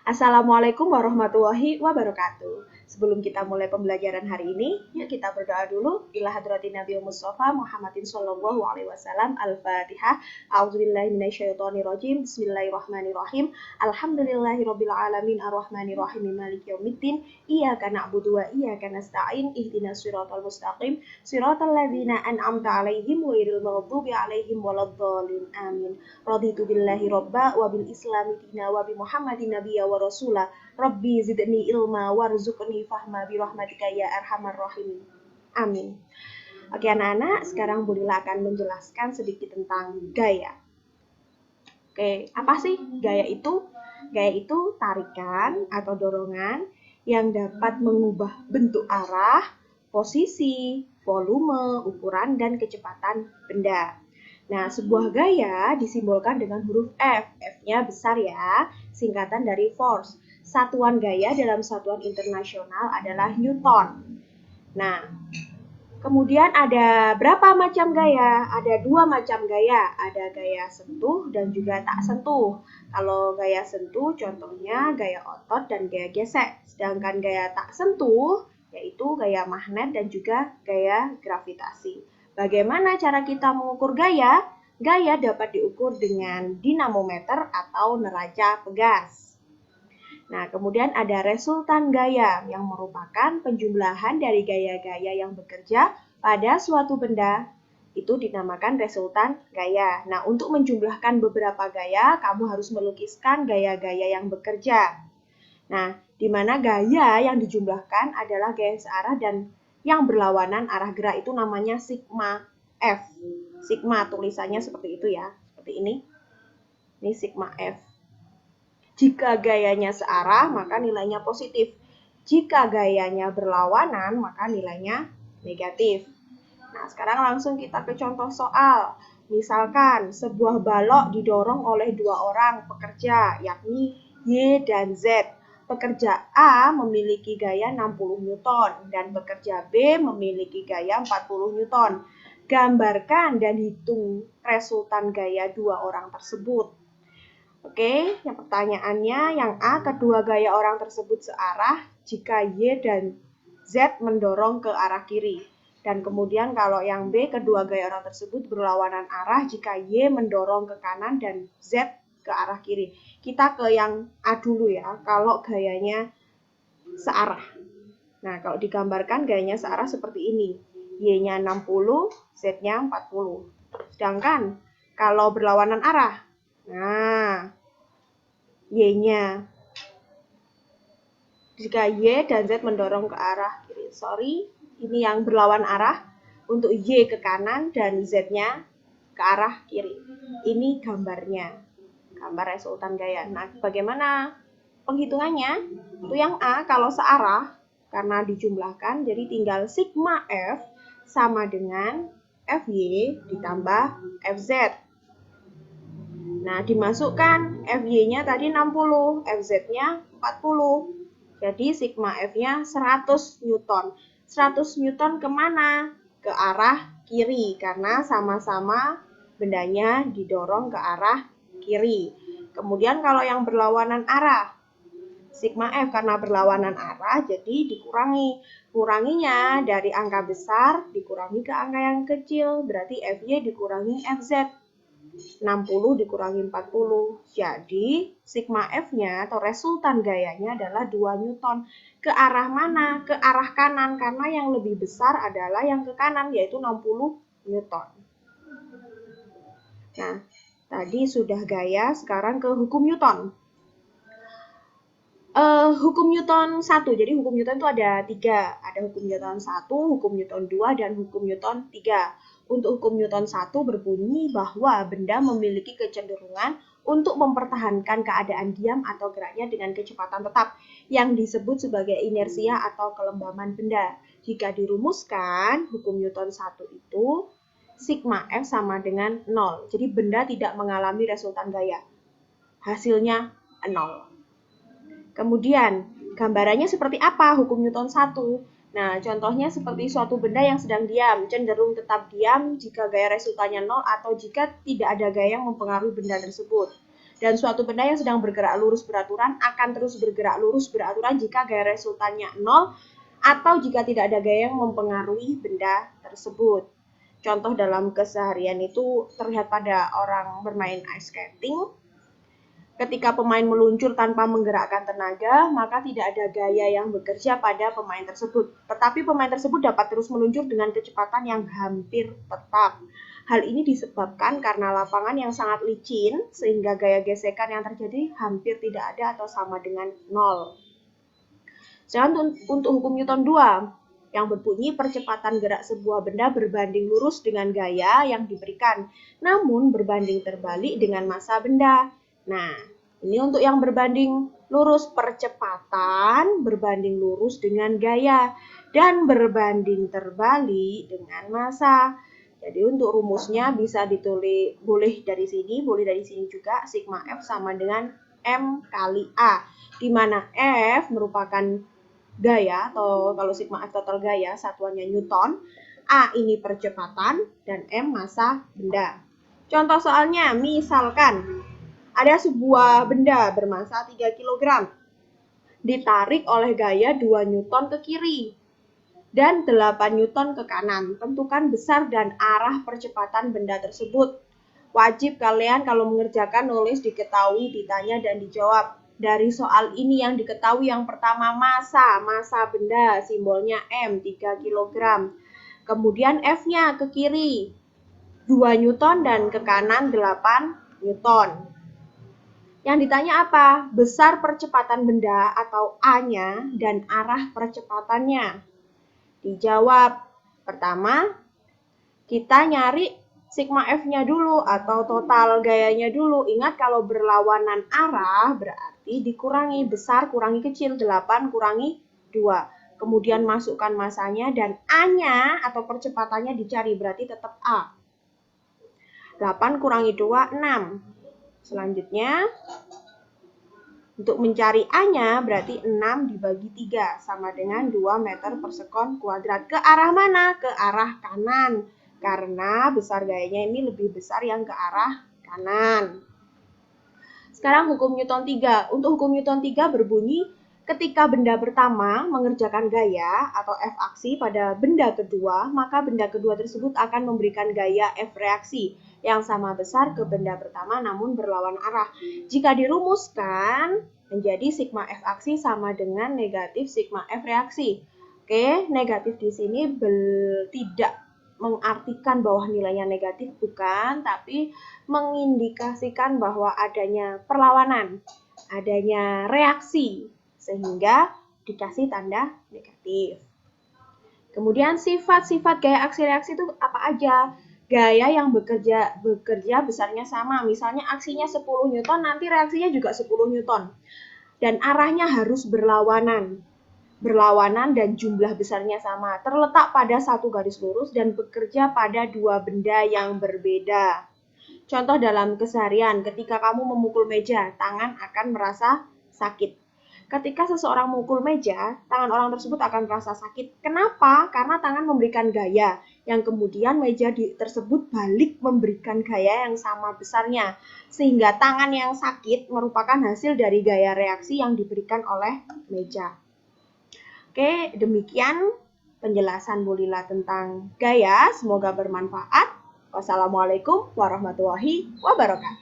Assalamualaikum warahmatullahi wabarakatuh. Sebelum kita mulai pembelajaran hari ini, yuk kita berdoa dulu. Ila hadratin Nabi Mustafa Muhammadin sallallahu alaihi wasallam. Al-Fatihah. A'udzubillahi minasyaitonirrajim. Bismillahirrahmanirrahim. Alhamdulillahirabbil alamin arrahmanirrahim maliki yaumiddin. Iyyaka na'budu wa iyyaka nasta'in. Ihdinas siratal mustaqim. Siratal ladzina an'amta 'alaihim ghairil maghdubi 'alaihim waladdallin. Amin. Raditu billahi robba wa bil islami dina wa bi Muhammadin nabiyya wa rasula. Rabbi zidni ilma warzuqni fahma bi rahmatika ya arhamar rahimin. Amin. Oke anak-anak, sekarang Bu Lila akan menjelaskan sedikit tentang gaya. Oke, apa sih gaya itu? Gaya itu tarikan atau dorongan yang dapat mengubah bentuk arah, posisi, volume, ukuran, dan kecepatan benda. Nah, sebuah gaya disimbolkan dengan huruf F. F-nya besar ya, singkatan dari force. Satuan gaya dalam satuan internasional adalah Newton. Nah, kemudian ada berapa macam gaya? Ada dua macam gaya. Ada gaya sentuh dan juga tak sentuh. Kalau gaya sentuh contohnya gaya otot dan gaya gesek. Sedangkan gaya tak sentuh yaitu gaya magnet dan juga gaya gravitasi. Bagaimana cara kita mengukur gaya? Gaya dapat diukur dengan dinamometer atau neraca pegas. Nah, kemudian ada resultan gaya yang merupakan penjumlahan dari gaya-gaya yang bekerja pada suatu benda. Itu dinamakan resultan gaya. Nah, untuk menjumlahkan beberapa gaya, kamu harus melukiskan gaya-gaya yang bekerja. Nah, di mana gaya yang dijumlahkan adalah gaya searah dan yang berlawanan arah gerak itu namanya sigma F. Sigma tulisannya seperti itu ya, seperti ini. Ini sigma F. Jika gayanya searah, maka nilainya positif. Jika gayanya berlawanan, maka nilainya negatif. Nah, sekarang langsung kita ke contoh soal. Misalkan sebuah balok didorong oleh dua orang pekerja, yakni Y dan Z. Pekerja A memiliki gaya 60 Newton dan pekerja B memiliki gaya 40 Newton. Gambarkan dan hitung resultan gaya dua orang tersebut. Oke, yang pertanyaannya yang A, kedua gaya orang tersebut searah jika Y dan Z mendorong ke arah kiri. Dan kemudian kalau yang B, kedua gaya orang tersebut berlawanan arah jika Y mendorong ke kanan dan Z ke arah kiri. Kita ke yang A dulu ya, kalau gayanya searah. Nah, kalau digambarkan gayanya searah seperti ini. Y-nya 60, Z-nya 40. Sedangkan kalau berlawanan arah, nah, Y-nya. Jika Y dan Z mendorong ke arah kiri. Sorry, ini yang berlawan arah. Untuk Y ke kanan dan Z-nya ke arah kiri. Ini gambarnya. Gambar resultan gaya. Nah, bagaimana penghitungannya? Itu yang A, kalau searah, karena dijumlahkan, jadi tinggal sigma F sama dengan FY ditambah FZ. Nah, dimasukkan FY-nya tadi 60, FZ-nya 40. Jadi sigma F-nya 100 Newton. 100 Newton kemana? Ke arah kiri, karena sama-sama bendanya didorong ke arah kiri. Kemudian kalau yang berlawanan arah, sigma F karena berlawanan arah, jadi dikurangi. Kuranginya dari angka besar dikurangi ke angka yang kecil, berarti FY dikurangi FZ. 60 dikurangi 40. Jadi, sigma F-nya atau resultan gayanya adalah 2 Newton. Ke arah mana? Ke arah kanan, karena yang lebih besar adalah yang ke kanan, yaitu 60 Newton. Nah, tadi sudah gaya, sekarang ke hukum Newton. Hukum Newton 1, jadi hukum Newton itu ada 3. Ada hukum Newton 1, hukum Newton 2, dan hukum Newton 3. Untuk hukum Newton 1 berbunyi bahwa benda memiliki kecenderungan untuk mempertahankan keadaan diam atau geraknya dengan kecepatan tetap, yang disebut sebagai inersia atau kelembaman benda. Jika dirumuskan, hukum Newton 1 itu sigma F sama dengan 0. Jadi benda tidak mengalami resultan gaya. Hasilnya 0. Kemudian, gambarannya seperti apa hukum Newton 1? Nah, contohnya seperti suatu benda yang sedang diam, cenderung tetap diam jika gaya resultannya 0 atau jika tidak ada gaya yang mempengaruhi benda tersebut. Dan suatu benda yang sedang bergerak lurus beraturan akan terus bergerak lurus beraturan jika gaya resultannya 0 atau jika tidak ada gaya yang mempengaruhi benda tersebut. Contoh dalam keseharian itu terlihat pada orang bermain ice skating. Ketika pemain meluncur tanpa menggerakkan tenaga, maka tidak ada gaya yang bekerja pada pemain tersebut. Tetapi pemain tersebut dapat terus meluncur dengan kecepatan yang hampir tetap. Hal ini disebabkan karena lapangan yang sangat licin, sehingga gaya gesekan yang terjadi hampir tidak ada atau sama dengan 0. Sedangkan untuk hukum Newton 2, yang berbunyi percepatan gerak sebuah benda berbanding lurus dengan gaya yang diberikan, namun berbanding terbalik dengan massa benda. Nah, ini untuk yang berbanding lurus, percepatan berbanding lurus dengan gaya dan berbanding terbalik dengan massa. Jadi untuk rumusnya bisa ditulis, boleh dari sini juga, sigma F sama dengan M kali A, di mana F merupakan gaya, atau kalau sigma F total gaya, satuannya Newton, A ini percepatan, dan M massa benda. Contoh soalnya, misalkan ada sebuah benda bermassa 3 kg ditarik oleh gaya 2 Newton ke kiri dan 8 Newton ke kanan. Tentukan besar dan arah percepatan benda tersebut. Wajib kalian kalau mengerjakan nulis diketahui, ditanya, dan dijawab. Dari soal ini yang diketahui yang pertama massa benda, simbolnya M, 3 kg. Kemudian F-nya ke kiri 2 Newton dan ke kanan 8 Newton. Yang ditanya apa? Besar percepatan benda atau A-nya dan arah percepatannya. Dijawab. Pertama, kita nyari sigma F-nya dulu atau total gayanya dulu. Ingat kalau berlawanan arah berarti dikurangi besar kurangi kecil, 8 kurangi 2. Kemudian masukkan massanya dan A-nya atau percepatannya dicari, berarti tetap A. 8 kurangi 2, 6. Selanjutnya, untuk mencari A-nya berarti 6 dibagi 3 sama dengan 2 meter per sekon kuadrat. Ke arah mana? Ke arah kanan. Karena besar gayanya ini lebih besar yang ke arah kanan. Sekarang hukum Newton 3. Untuk hukum Newton 3 berbunyi, ketika benda pertama mengerjakan gaya atau F aksi pada benda kedua, maka benda kedua tersebut akan memberikan gaya F reaksi yang sama besar ke benda pertama namun berlawan arah. Jika dirumuskan menjadi sigma F aksi sama dengan negatif sigma F reaksi. Oke, negatif di sini tidak mengartikan bahwa nilainya negatif, bukan, tapi mengindikasikan bahwa adanya perlawanan, adanya reaksi, sehingga dikasih tanda negatif. Kemudian sifat-sifat gaya aksi reaksi itu apa aja? Gaya yang bekerja besarnya sama, misalnya aksinya 10 Newton, nanti reaksinya juga 10 Newton. Dan arahnya harus berlawanan dan jumlah besarnya sama, terletak pada satu garis lurus dan bekerja pada dua benda yang berbeda. Contoh dalam keseharian, ketika kamu memukul meja, tangan akan merasa sakit. Ketika seseorang memukul meja, tangan orang tersebut akan merasa sakit. Kenapa? Karena tangan memberikan gaya, yang kemudian meja tersebut balik memberikan gaya yang sama besarnya. Sehingga tangan yang sakit merupakan hasil dari gaya reaksi yang diberikan oleh meja. Oke, demikian penjelasan Bu Lila tentang gaya. Semoga bermanfaat. Wassalamualaikum warahmatullahi wabarakatuh.